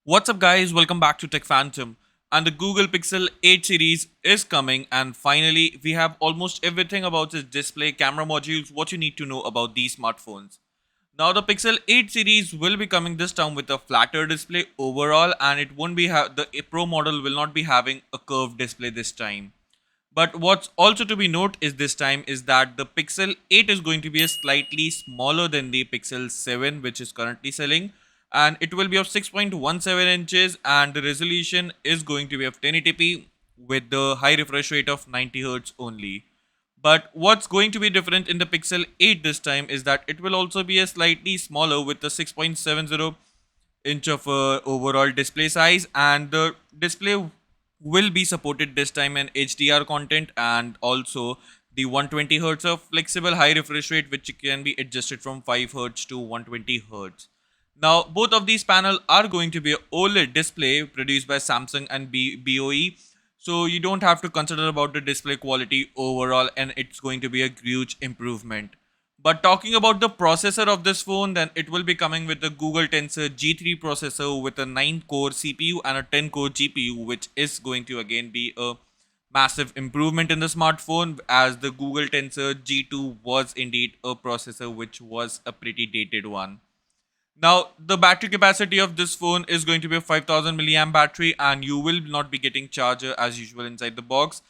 What's up, guys? Welcome back to Tech Phantom. And the Google Pixel 8 series is coming, and finally, we have almost everything about its display, camera modules, what you need to know about these smartphones. Now, the Pixel 8 series will be coming this time with a flatter display overall, and it won't be the Pro model will not be having a curved display this time. But what's also to be note is this time is that the Pixel 8 is going to be a slightly smaller than the Pixel 7 which is currently selling, and it will be of 6.17 inches, and the resolution is going to be of 1080p with the high refresh rate of 90 Hz only. But what's going to be different in the Pixel 8 this time is that it will also be a slightly smaller with the 6.70 inch of overall display size, and the display will be supported this time in HDR content, and also the 120 Hz of flexible high refresh rate which can be adjusted from 5 Hz to 120 Hz. Now, both of these panels are going to be a OLED display produced by Samsung and BOE, so you don't have to consider about the display quality overall, and it's going to be a huge improvement. But talking about the processor of this phone, then it will be coming with the Google Tensor G3 processor with a 9 core CPU and a 10 core GPU, which is going to again be a massive improvement in the smartphone, as the Google Tensor G2 was indeed a processor which was a pretty dated one. Now, the battery capacity of this phone is going to be a 5000 milliamp battery, and you will not be getting charger as usual inside the box.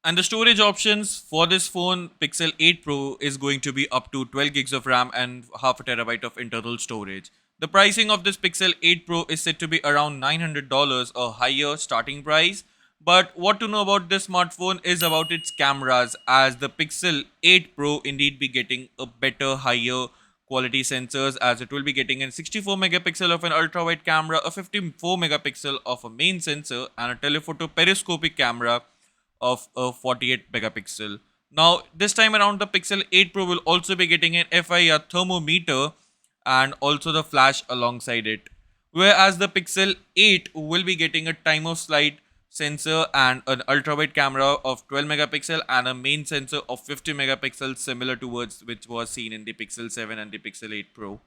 And the storage options for this phone, Pixel 8 Pro, is going to be up to 12 gigs of RAM and half a terabyte of internal storage. The pricing of this Pixel 8 Pro is said to be around $900, a higher starting price. But what to know about this smartphone is about its cameras, as the Pixel 8 Pro indeed be getting a better, higher quality sensors, as it will be getting a 64 megapixel of an ultra wide camera, a 54 megapixel of a main sensor, and a telephoto periscopic camera of a 48 megapixel. Now, this time around, the Pixel 8 Pro will also be getting an FIR thermometer and also the flash alongside it. Whereas the Pixel 8 will be getting a time of flight sensor and an ultra wide camera of 12 megapixel and a main sensor of 50 megapixels, similar towards which was seen in the Pixel 7 and the Pixel 8 Pro.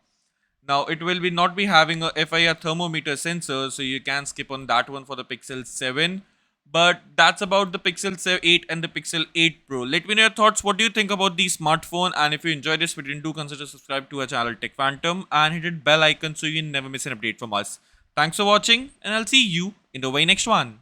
Now, it will be not be having a FIR thermometer sensor, so you can skip on that one for the Pixel 7. But that's about the Pixel 8 and the Pixel 8 Pro. Let me know your thoughts. What do you think about the smartphone? And if you enjoyed this video, do consider subscribe to our channel Tech Phantom and hit that bell icon so you never miss an update from us. Thanks for watching, and I'll see you in the very next one.